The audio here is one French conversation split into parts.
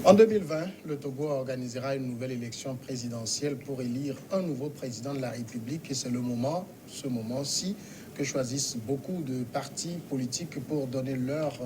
En 2020, le Togo organisera une nouvelle élection présidentielle pour élire un nouveau président de la République et c'est ce moment-ci, que choisissent beaucoup de partis politiques pour donner leur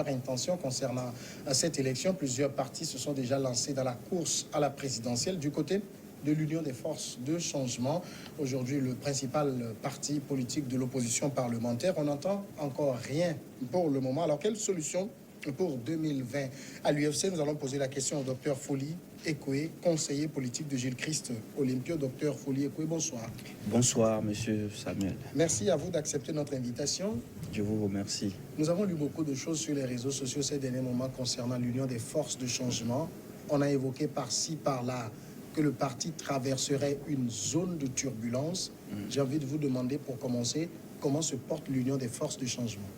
intention concernant cette élection. Plusieurs partis se sont déjà lancés dans la course à la présidentielle du côté de l'Union des forces de changement. Aujourd'hui, le principal parti politique de l'opposition parlementaire, on n'entend encore rien pour le moment. Alors, quelle solution pour 2020 à l'UFC? Nous allons poser la question au docteur Folie Ekoué, conseiller politique de Gilles Christ Olympio. Docteur Folie Ekoué, bonsoir. Bonsoir, monsieur Samuel. Merci à vous d'accepter notre invitation. Je vous remercie. Nous avons lu beaucoup de choses sur les réseaux sociaux ces derniers moments concernant l'Union des forces de changement. On a évoqué par-ci, par-là, que le parti traverserait une zone de turbulence. J'ai envie de vous demander, pour commencer, comment se porte l'Union des forces de changement?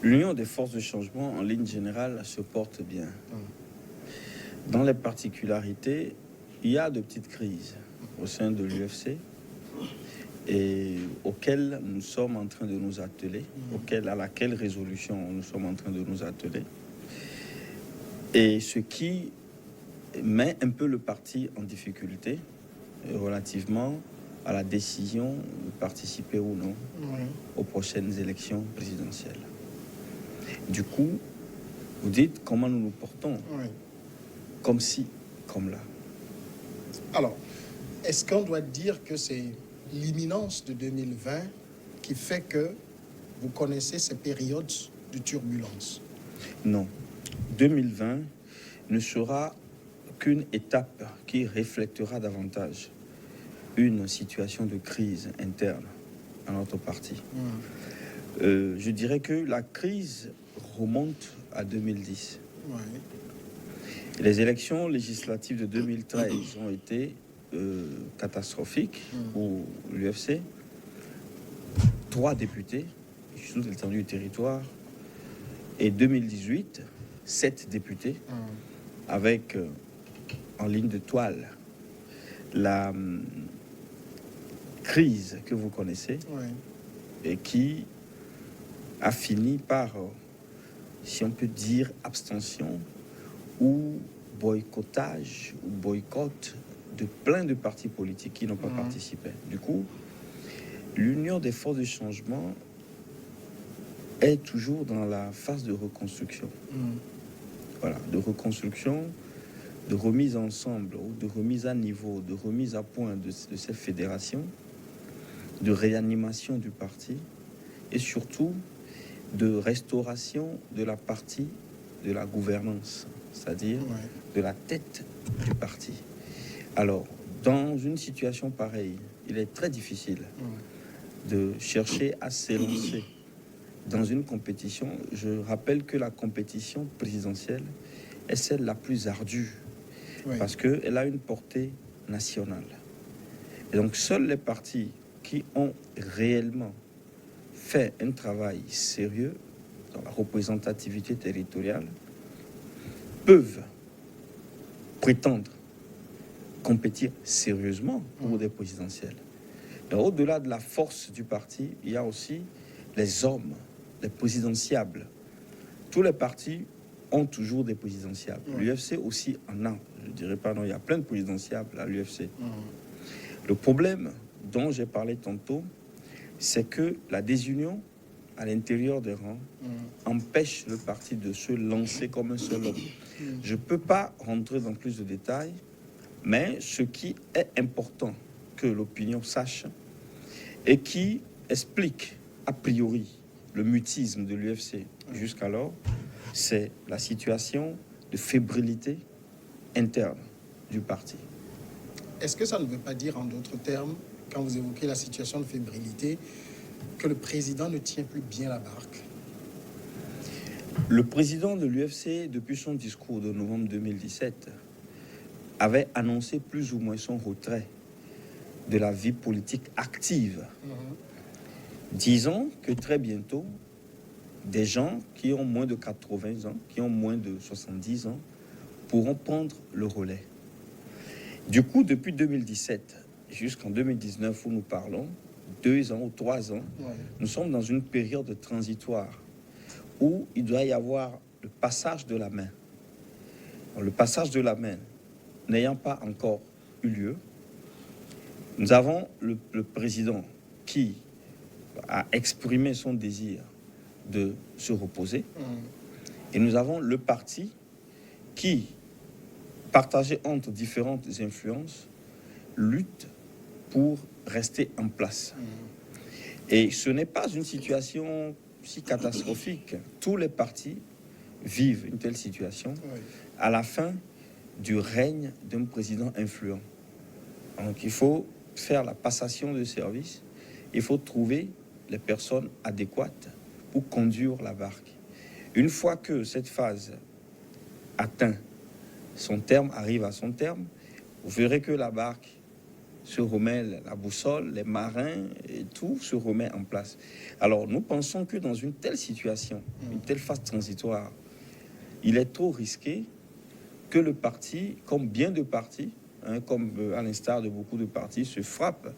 L'Union des forces de changement, en ligne générale, se porte bien. Dans les particularités, il y a de petites crises au sein de l'UFC et auxquelles nous sommes en train de nous atteler, à laquelle résolution nous sommes en train de nous atteler. Et ce qui met un peu le parti en difficulté relativement à la décision de participer ou non aux prochaines élections présidentielles. Du coup, vous dites comment nous nous portons, comme ci, comme là. Alors, est-ce qu'on doit dire que c'est l'imminence de 2020 qui fait que vous connaissez ces périodes de turbulence? Non. 2020 ne sera qu'une étape qui reflétera davantage une situation de crise interne à notre parti. Je dirais que la crise remonte à 2010. Les élections législatives de 2013 ont été catastrophiques pour l'UFC. 3 députés sous l'étendue du territoire. Et 2018, 7 députés avec en ligne de toile la crise que vous connaissez et qui a fini par, si on peut dire, abstention ou boycottage ou boycott de plein de partis politiques qui n'ont pas participé. Du coup, l'Union des forces de changement est toujours dans la phase de reconstruction. Voilà, de reconstruction, de remise ensemble, ou de remise à niveau, de remise à point de ces fédérations, de réanimation du parti et surtout de restauration de la partie de la gouvernance, c'est-à-dire de la tête du parti. Alors, dans une situation pareille, il est très difficile de chercher à s'élancer dans une compétition. Je rappelle que la compétition présidentielle est celle la plus ardue parce qu'elle a une portée nationale. Et donc, seuls les partis qui ont réellement fait un travail sérieux dans la représentativité territoriale peuvent prétendre compétir sérieusement pour des présidentielles. Et au-delà de la force du parti, il y a aussi les hommes, les présidentiables. Tous les partis ont toujours des présidentiables. L'UFC aussi en a. Je ne dirais pas non, il y a plein de présidentiables à l'UFC. Le problème dont j'ai parlé tantôt, c'est que la désunion à l'intérieur des rangs empêche le parti de se lancer comme un seul homme. Je ne peux pas rentrer dans plus de détails, mais ce qui est important que l'opinion sache et qui explique a priori le mutisme de l'UFC jusqu'alors, c'est la situation de fébrilité interne du parti. Est-ce que ça ne veut pas dire, en d'autres termes, quand vous évoquez la situation de fébrilité, que le président ne tient plus bien la barque? Le président de l'UFC, depuis son discours de novembre 2017, avait annoncé plus ou moins son retrait de la vie politique active. Disons que très bientôt, des gens qui ont moins de 80 ans, qui ont moins de 70 ans, pourront prendre le relais. Du coup, depuis 2017 jusqu'en 2019 où nous parlons, 2 ans ou 3 ans, nous sommes dans une période transitoire où il doit y avoir le passage de la main Le passage de la main n'ayant pas encore eu lieu, nous avons le président qui a exprimé son désir de se reposer, et nous avons le parti qui, partagé entre différentes influences, lutte pour rester en place. Et ce n'est pas une situation si catastrophique. Tous les partis vivent une telle situation à la fin du règne d'un président influent. Donc il faut faire la passation de service, il faut trouver les personnes adéquates pour conduire la barque. Une fois que cette phase atteint son terme, arrive à son terme, vous verrez que la barque se remet, la boussole, les marins et tout se remet en place. Alors nous pensons que dans une telle situation, une telle phase transitoire, il est trop risqué que le parti, comme bien de partis, comme à l'instar de beaucoup de partis, se frappe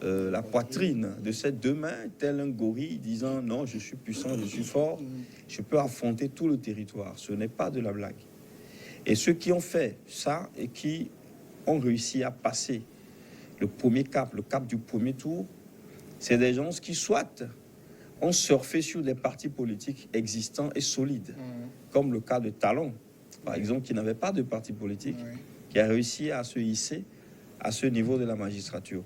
la poitrine de ses deux mains, tel un gorille, disant non, je suis puissant, je suis fort, je peux affronter tout le territoire. Ce n'est pas de la blague. Et ceux qui ont fait ça et qui ont réussi à passer le premier cap, le cap du premier tour, c'est des gens qui soit ont surfé sur des partis politiques existants et solides, comme le cas de Talon, par exemple, qui n'avait pas de parti politique, qui a réussi à se hisser à ce niveau de la magistrature.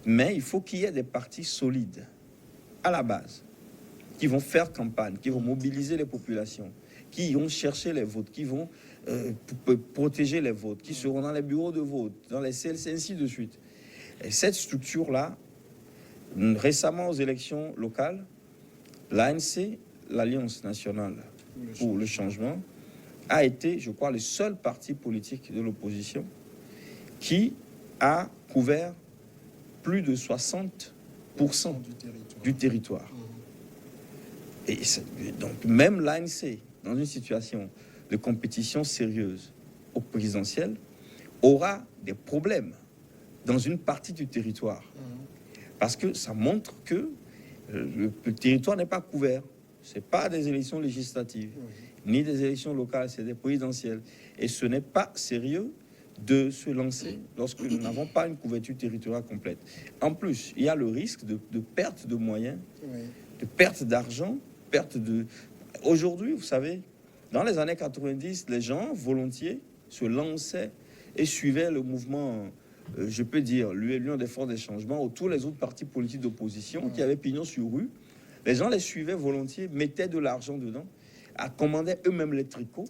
Mais il faut qu'il y ait des partis solides à la base, qui vont faire campagne, qui vont mobiliser les populations, qui vont chercher les votes, qui vont protéger les votes, qui seront dans les bureaux de vote, dans les CLC, ainsi de suite. Et cette structure-là, récemment aux élections locales, l'ANC, l'Alliance nationale pour le changement, a été, je crois, le seul parti politique de l'opposition qui a couvert plus de 60% du territoire. Et donc même l'ANC, dans une situation de compétition sérieuse au présidentiel, aura des problèmes dans une partie du territoire. Parce que ça montre que le territoire n'est pas couvert. Ce n'est pas des élections législatives, ni des élections locales, c'est des présidentielles. Et ce n'est pas sérieux de se lancer lorsque nous n'avons pas une couverture territoriale complète. En plus, il y a le risque de perte de moyens, de perte d'argent, perte de... Aujourd'hui, vous savez, dans les années 90, les gens, volontiers, se lançaient et suivaient le mouvement, je peux dire, l'Union des forces des changements, ou tous les autres partis politiques d'opposition qui avaient pignon sur rue. Les gens les suivaient volontiers, mettaient de l'argent dedans, commandaient eux-mêmes les tricots,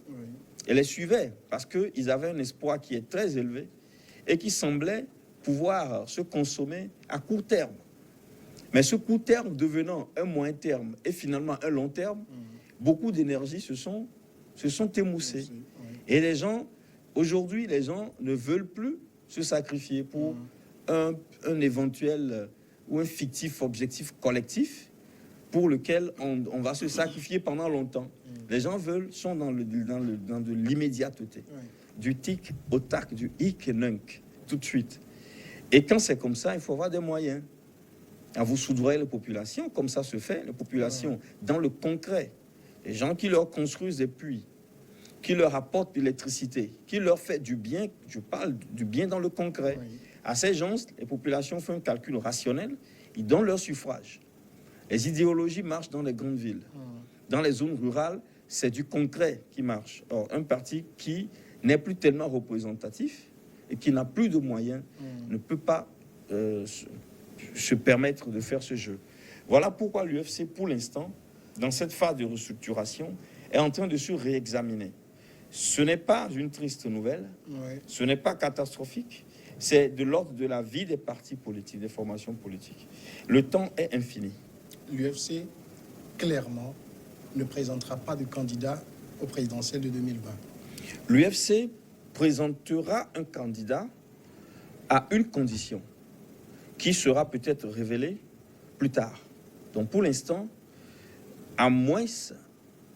et les suivaient parce qu'ils avaient un espoir qui est très élevé et qui semblait pouvoir se consommer à court terme. Mais ce court terme devenant un moyen terme et finalement un long terme, beaucoup d'énergie se sont émoussées. Et les gens, aujourd'hui, les gens ne veulent plus se sacrifier pour un éventuel ou un fictif objectif collectif pour lequel on va se sacrifier pendant longtemps. Les gens sont dans de l'immédiateté, du tic au tac, du hic et nunc, tout de suite. Et quand c'est comme ça, il faut avoir des moyens. À vous soudoyer les populations, comme ça se fait, les populations dans le concret, les gens qui leur construisent des puits, qui leur apportent de l'électricité, qui leur fait du bien, je parle du bien dans le concret. À ces gens, les populations font un calcul rationnel, ils donnent leur suffrage. Les idéologies marchent dans les grandes villes. Dans les zones rurales, c'est du concret qui marche. Or, un parti qui n'est plus tellement représentatif et qui n'a plus de moyens ne peut pas se permettre de faire ce jeu. Voilà pourquoi l'UFC, pour l'instant, dans cette phase de restructuration, est en train de se réexaminer. Ce n'est pas une triste nouvelle, ce n'est pas catastrophique, c'est de l'ordre de la vie des partis politiques, des formations politiques. Le temps est infini. L'UFC, clairement, ne présentera pas de candidat au présidentiel de 2020. L'UFC présentera un candidat à une condition qui sera peut-être révélée plus tard. Donc pour l'instant, à moins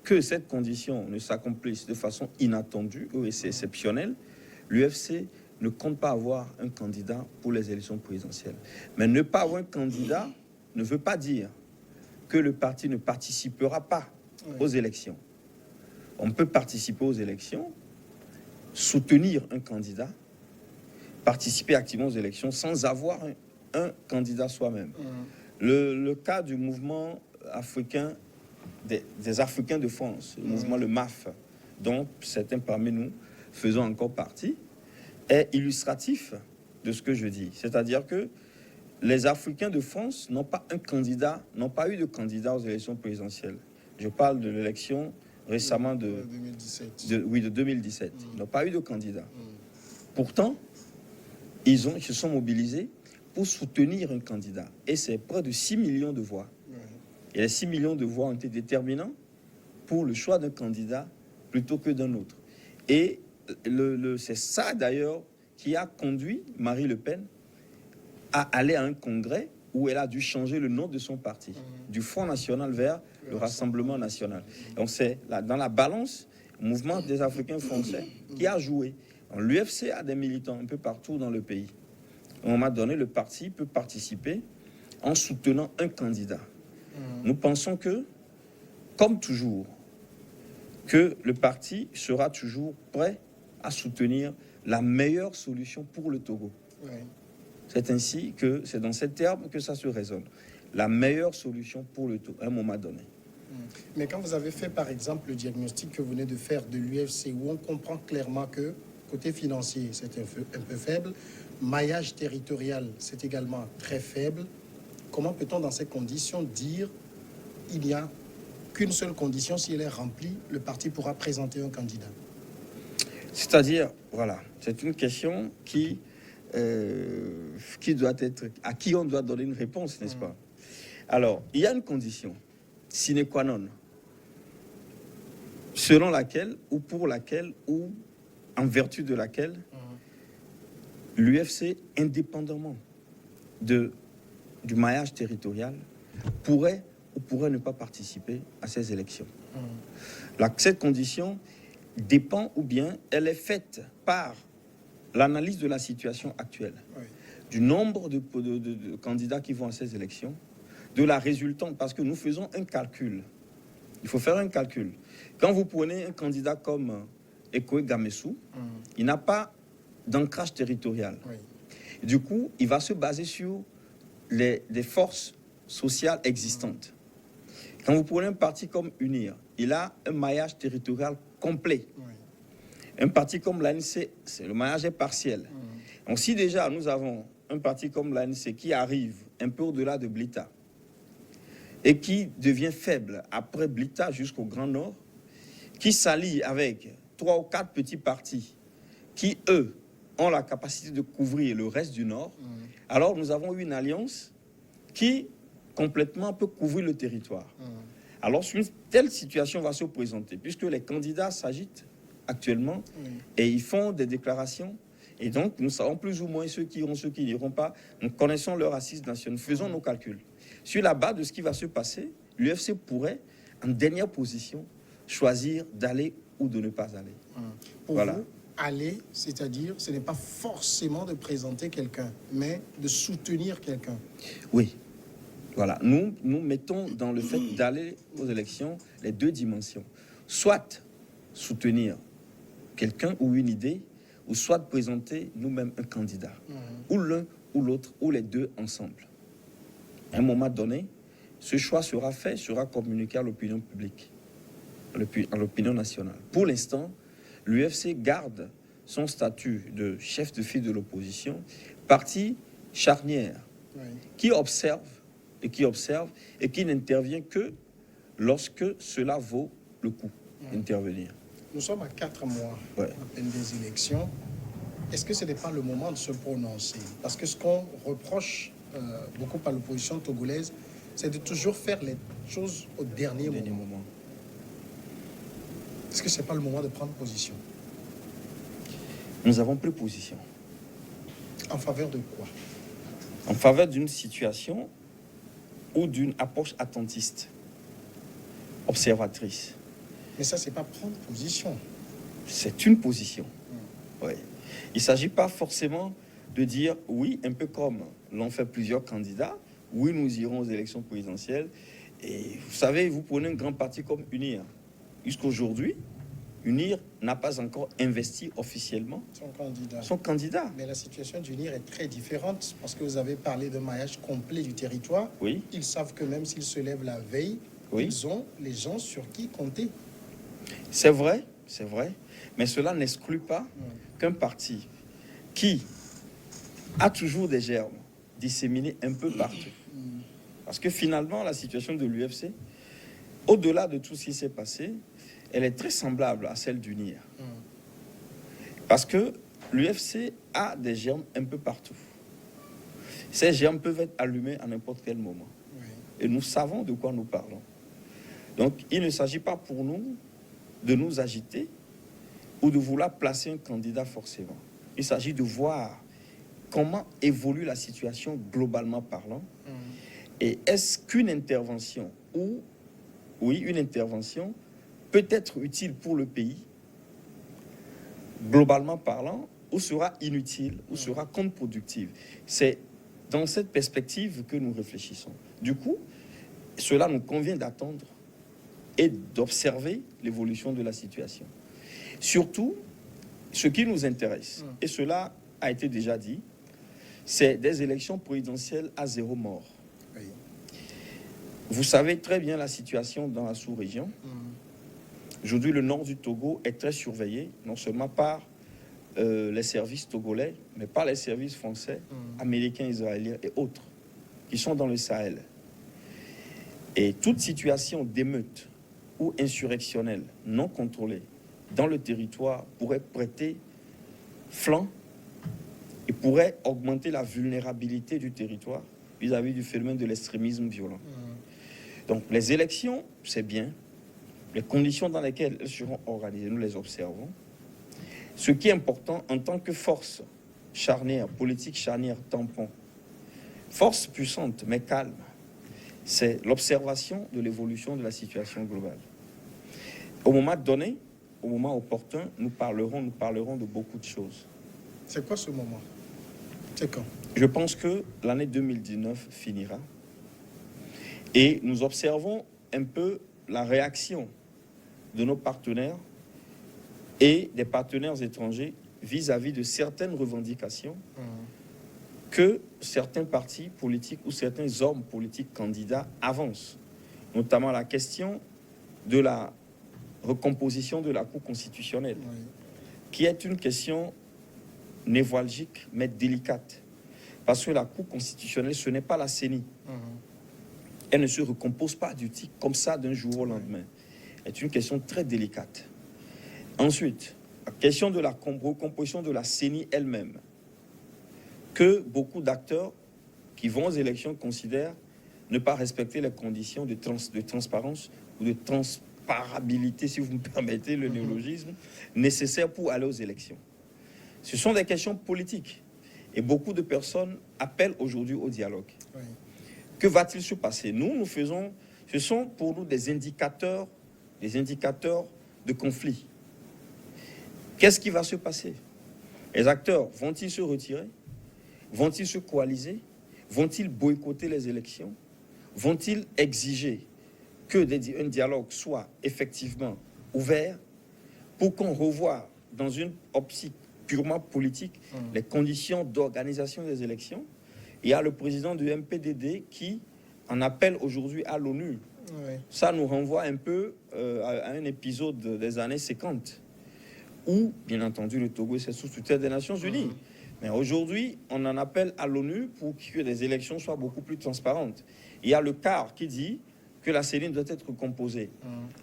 que cette condition ne s'accomplisse de façon inattendue ou exceptionnelle, l'UFC ne compte pas avoir un candidat pour les élections présidentielles. Mais ne pas avoir un candidat ne veut pas dire que le parti ne participera pas aux élections. On peut participer aux élections, soutenir un candidat, participer activement aux élections sans avoir un candidat soi-même. Le cas du mouvement africain, des Africains de France, le mouvement le MAF, dont certains parmi nous faisons encore partie, est illustratif de ce que je dis. C'est-à-dire que les Africains de France n'ont pas un candidat, n'ont pas eu de candidat aux élections présidentielles. Je parle de l'élection récemment de 2017. Ils n'ont pas eu de candidat. Pourtant, ils se sont mobilisés pour soutenir un candidat. Et c'est près de 6 millions de voix. Et les 6 millions de voix ont été déterminants pour le choix d'un candidat plutôt que d'un autre. Et c'est ça d'ailleurs qui a conduit Marie Le Pen à aller à un congrès où elle a dû changer le nom de son parti, du Front National vers le Rassemblement National. Donc c'est dans la balance, le mouvement des Africains français qui a joué. L'UFC a des militants un peu partout dans le pays. À un moment donné, le parti peut participer en soutenant un candidat. Nous pensons que, comme toujours, que le parti sera toujours prêt à soutenir la meilleure solution pour le Togo. C'est ainsi que, c'est dans ces termes que ça se raisonne. La meilleure solution pour le Togo, à un moment donné. Mais quand vous avez fait, par exemple, le diagnostic que vous venez de faire de l'UFC, où on comprend clairement que, côté financier, c'est un peu faible, maillage territorial, c'est également très faible, comment peut-on, dans ces conditions, dire il n'y a qu'une seule condition, si elle est remplie, le parti pourra présenter un candidat? C'est-à-dire, voilà, c'est une question qui doit être, à qui on doit donner une réponse, n'est-ce pas? Alors, il y a une condition sine qua non, selon laquelle, ou pour laquelle, ou en vertu de laquelle, l'UFC, indépendamment du maillage territorial, pourrait ou pourrait ne pas participer à ces élections. Cette condition dépend, ou bien elle est faite par l'analyse de la situation actuelle, du nombre de candidats qui vont à ces élections, de la résultante, parce que nous faisons un calcul. Il faut faire un calcul. Quand vous prenez un candidat comme Ekoé Gamessou, il n'a pas d'ancrage territorial. Du coup, il va se baser sur les forces sociales existantes. Quand vous prenez un parti comme UNIR, il a un maillage territorial complet. Un parti comme l'ANC, le maillage est partiel. Donc si déjà nous avons un parti comme l'ANC qui arrive un peu au-delà de Blita et qui devient faible après Blita jusqu'au Grand Nord, qui s'allie avec 3 ou 4 petits partis qui, eux, ont la capacité de couvrir le reste du Nord, alors nous avons une alliance qui complètement peut couvrir le territoire. Alors une telle situation va se présenter, puisque les candidats s'agitent actuellement et ils font des déclarations. Et donc, nous savons plus ou moins ceux qui iront, ceux qui n'iront pas. Nous connaissons leur assise nationale. Faisons nos calculs. Sur la base de ce qui va se passer, l'UFC pourrait, en dernière position, choisir d'aller ou de ne pas aller. Pour vous, aller, c'est-à-dire, ce n'est pas forcément de présenter quelqu'un, mais de soutenir quelqu'un. Oui. Voilà. Nous mettons dans le fait d'aller aux élections les deux dimensions. Soit soutenir quelqu'un ou une idée, ou soit présenter nous-mêmes un candidat. Ou l'un ou l'autre, ou les deux ensemble. À un moment donné, ce choix sera fait, sera communiqué à l'opinion publique, à l'opinion nationale. Pour l'instant, l'UFC garde son statut de chef de file de l'opposition, parti charnière, qui observe et qui n'intervient que lorsque cela vaut le coup d'intervenir. Nous sommes à 4 mois à peine des élections. Est-ce que ce n'est pas le moment de se prononcer? Parce que ce qu'on reproche beaucoup à l'opposition togolaise, c'est de toujours faire les choses au dernier moment. Est-ce que ce n'est pas le moment de prendre position? Nous avons pris position. En faveur de quoi? En faveur d'une situation ou d'une approche attentiste, observatrice. Mais ça, c'est pas prendre position. C'est une position. Oui. Il ne s'agit pas forcément de dire oui, un peu comme l'ont fait plusieurs candidats, oui, nous irons aux élections présidentielles. Et vous savez, vous prenez un grand parti comme UNIR. Jusqu'aujourd'hui, UNIR n'a pas encore investi officiellement son candidat. Mais la situation d'UNIR est très différente parce que vous avez parlé de maillage complet du territoire. Oui. Ils savent que même s'ils se lèvent la veille, oui. Ils ont les gens sur qui compter. C'est vrai, mais cela n'exclut pas qu'un parti qui a toujours des germes disséminés un peu partout. Parce que finalement, la situation de l'UFC, au-delà de tout ce qui s'est passé, elle est très semblable à celle d'UNIR. Parce que l'UFC a des germes un peu partout. Ces germes peuvent être allumés à n'importe quel moment. Et nous savons de quoi nous parlons. Donc, il ne s'agit pas pour nous de nous agiter ou de vouloir placer un candidat forcément. Il s'agit de voir comment évolue la situation globalement parlant. Et est-ce qu'une intervention une intervention peut être utile pour le pays, globalement parlant, ou sera inutile, ou sera contre-productive. C'est dans cette perspective que nous réfléchissons. Du coup, cela nous convient d'attendre et d'observer l'évolution de la situation. Surtout, ce qui nous intéresse, et cela a été déjà dit, c'est des élections présidentielles à 0 mort. Oui. Vous savez très bien la situation dans la sous-région. Aujourd'hui, le nord du Togo est très surveillé, non seulement par les services togolais, mais par les services français, américains, israéliens et autres, qui sont dans le Sahel. Et toute situation d'émeute ou insurrectionnelle non contrôlée dans le territoire pourrait prêter flanc et pourrait augmenter la vulnérabilité du territoire vis-à-vis du phénomène de l'extrémisme violent. Donc les élections, c'est bien. Les conditions dans lesquelles elles seront organisées, nous les observons. Ce qui est important en tant que force charnière, politique charnière, tampon, force puissante mais calme, c'est l'observation de l'évolution de la situation globale. Au moment donné, au moment opportun, nous parlerons de beaucoup de choses. C'est quoi ce moment? C'est quand? Je pense que l'année 2019 finira et nous observons un peu la réaction de nos partenaires et des partenaires étrangers vis-à-vis de certaines revendications que certains partis politiques ou certains hommes politiques candidats avancent, notamment la question de la recomposition de la Cour constitutionnelle, qui est une question névralgique mais délicate, parce que la Cour constitutionnelle, ce n'est pas la CENI. Elle ne se recompose pas du tout comme ça d'un jour au lendemain. C'est une question très délicate. Ensuite, la question de la recomposition de la CENI elle-même, que beaucoup d'acteurs qui vont aux élections considèrent ne pas respecter les conditions de transparence ou de transparabilité, si vous me permettez le néologisme, nécessaires pour aller aux élections. Ce sont des questions politiques et beaucoup de personnes appellent aujourd'hui au dialogue. Oui. Que va-t-il se passer? Nous faisons, ce sont pour nous des indicateurs de conflit. Qu'est-ce qui va se passer? Les acteurs vont-ils se retirer? Vont-ils se coaliser? Vont-ils boycotter les élections? Vont-ils exiger que un dialogue soit effectivement ouvert pour qu'on revoie dans une optique purement politique les conditions d'organisation des élections? Il y a le président du MPDD qui en appelle aujourd'hui à l'ONU. Oui. Ça nous renvoie un peu à un épisode des années 50 où, bien entendu, le Togo est sous tutelle des Nations Unies. Mais aujourd'hui, on en appelle à l'ONU pour que les élections soient beaucoup plus transparentes. Il y a le CAR qui dit que la CENI doit être composée.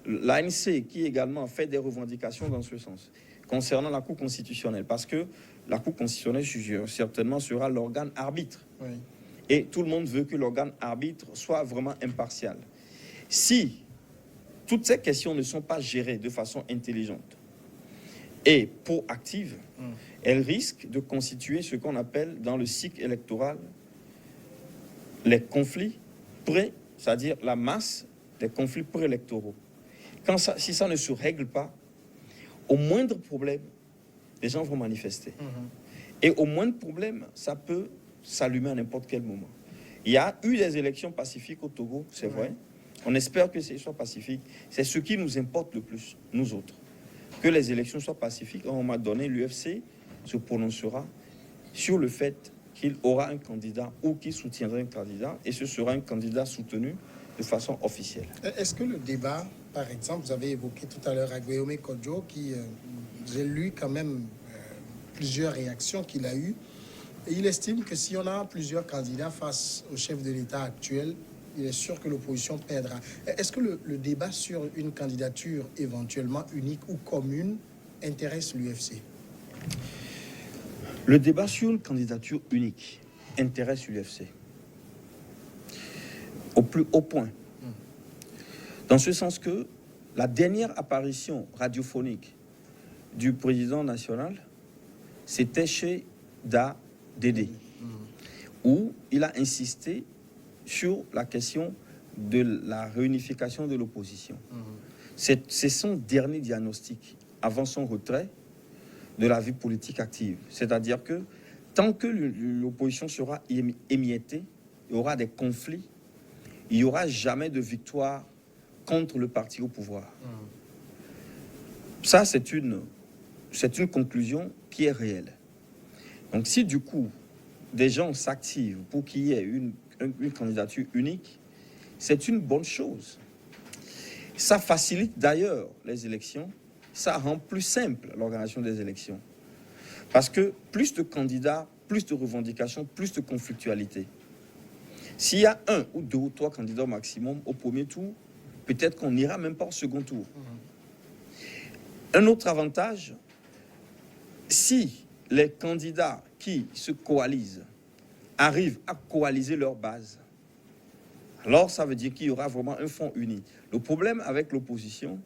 L'ANC qui également fait des revendications dans ce sens concernant la Cour constitutionnelle, parce que la Cour constitutionnelle, certainement, sera l'organe arbitre. Oui. Et tout le monde veut que l'organe arbitre soit vraiment impartial. Si toutes ces questions ne sont pas gérées de façon intelligente et proactive, elles risquent de constituer ce qu'on appelle dans le cycle électoral les conflits c'est-à-dire la masse des conflits préélectoraux. Si ça ne se règle pas, au moindre problème, les gens vont manifester. Et au moindre problème, ça peut s'allumer à n'importe quel moment. Il y a eu des élections pacifiques au Togo, c'est vrai. On espère que ce soit pacifique. C'est ce qui nous importe le plus, nous autres. que les élections soient pacifiques, à un moment donné, l'UFC se prononcera sur le fait qu'il aura un candidat ou qu'il soutiendra un candidat, et ce sera un candidat soutenu de façon officielle. Est-ce que le débat, par exemple, vous avez évoqué tout à l'heure Aguiome Kodjo, qui, j'ai lu quand même plusieurs réactions qu'il a eues, et il estime que si on a plusieurs candidats face au chef de l'État actuel, il est sûr que l'opposition perdra. Est-ce que le débat sur une candidature éventuellement unique ou commune intéresse l'UFC? Le débat sur une candidature unique intéresse l'UFC au plus haut point. Dans ce sens que la dernière apparition radiophonique du président national, c'était chez Dédé, où il a insisté sur la question de la réunification de l'opposition. C'est son dernier diagnostic avant son retrait de la vie politique active. C'est-à-dire que tant que l'opposition sera émiettée, il y aura des conflits, il n'y aura jamais de victoire contre le parti au pouvoir. Ça, c'est une conclusion qui est réelle. Donc si du coup, des gens s'activent pour qu'il y ait une candidature unique, c'est une bonne chose. Ça facilite d'ailleurs les élections, ça rend plus simple l'organisation des élections. Parce que plus de candidats, plus de revendications, plus de conflictualité. S'il y a 1 ou 2 ou 3 candidats au maximum au premier tour, peut-être qu'on n'ira même pas au second tour. Un autre avantage, si les candidats qui se coalisent arrivent à coaliser leur base, alors ça veut dire qu'il y aura vraiment un front uni. Le problème avec l'opposition,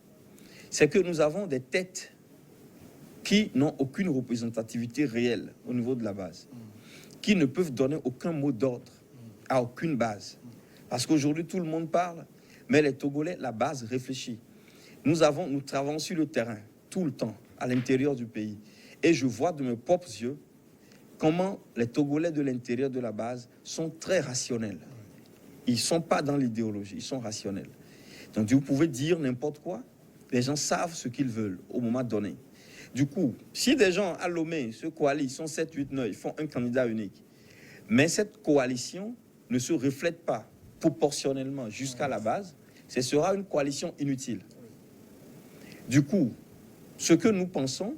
c'est que nous avons des têtes qui n'ont aucune représentativité réelle au niveau de la base, qui ne peuvent donner aucun mot d'ordre à aucune base. Parce qu'aujourd'hui, tout le monde parle, mais les Togolais, la base réfléchit. Nous travaillons sur le terrain, tout le temps, à l'intérieur du pays. Et je vois de mes propres yeux comment les Togolais de l'intérieur de la base sont très rationnels. Ils ne sont pas dans l'idéologie, ils sont rationnels. Donc, vous pouvez dire n'importe quoi, les gens savent ce qu'ils veulent au moment donné. Du coup, si des gens à Lomé se coalisent, sont 7, 8, 9, ils font un candidat unique, mais cette coalition ne se reflète pas proportionnellement jusqu'à la base, ce sera une coalition inutile. Du coup, ce que nous pensons,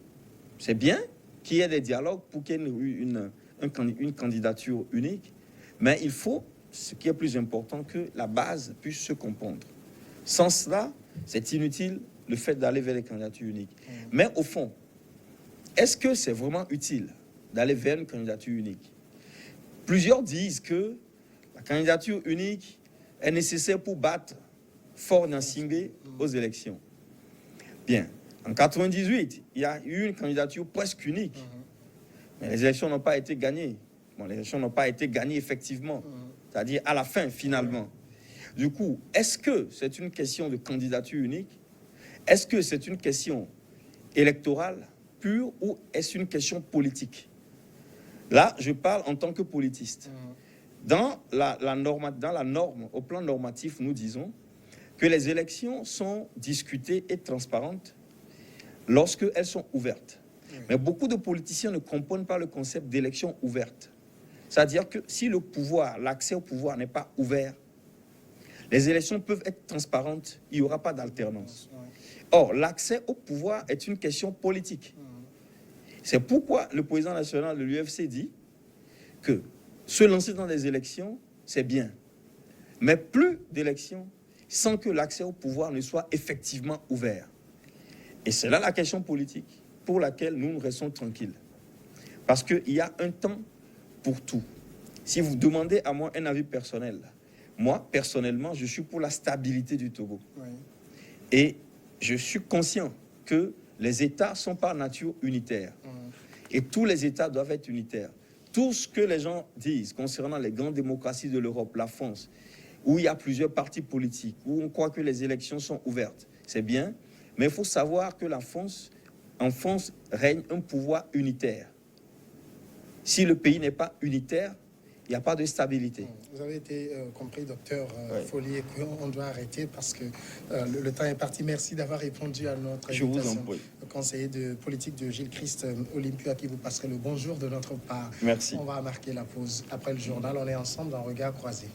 c'est bien qu'il y ait des dialogues pour qu'il y ait une candidature unique, mais il faut, ce qui est plus important, que la base puisse se comprendre. Sans cela, c'est inutile le fait d'aller vers les candidatures uniques. Mais au fond, est-ce que c'est vraiment utile d'aller vers une candidature unique? Plusieurs disent que la candidature unique est nécessaire pour battre Faure Gnassingbé aux élections. Bien, en 98, il y a eu une candidature presque unique. Mais les élections n'ont pas été gagnées. Bon, les élections n'ont pas été gagnées effectivement, c'est-à-dire à la fin, finalement. Du coup, est-ce que c'est une question de candidature unique? Est-ce que c'est une question électorale pure ou est-ce une question politique? Là, je parle en tant que politiste. Dans la norme, au plan normatif, nous disons que les élections sont discutées et transparentes lorsqu'elles sont ouvertes. Mais beaucoup de politiciens ne comprennent pas le concept d'élection ouverte. C'est-à-dire que si le pouvoir, l'accès au pouvoir n'est pas ouvert, les élections peuvent être transparentes, il n'y aura pas d'alternance. Or, l'accès au pouvoir est une question politique. C'est pourquoi le président national de l'UFC dit que se lancer dans des élections, c'est bien. Mais plus d'élections sans que l'accès au pouvoir ne soit effectivement ouvert. Et c'est là la question politique pour laquelle nous restons tranquilles. Parce qu'il y a un temps pour tout. Si vous demandez à moi un avis personnel, moi, personnellement, je suis pour la stabilité du Togo. Et je suis conscient que les États sont par nature unitaires. Et tous les États doivent être unitaires. Tout ce que les gens disent concernant les grandes démocraties de l'Europe, la France, où il y a plusieurs partis politiques, où on croit que les élections sont ouvertes, c'est bien, mais il faut savoir que en France règne un pouvoir unitaire. Si le pays n'est pas unitaire, Il n'y a pas de stabilité. Vous avez été compris, docteur Follier, qu'on doit arrêter parce que le temps est parti. Merci d'avoir répondu à notre invitation. Je vous en prie. Le conseiller de politique de Gilles Christ Olympio, à qui vous passerez le bonjour de notre part. Merci. On va marquer la pause. Après le journal, on est ensemble dans Regard croisé.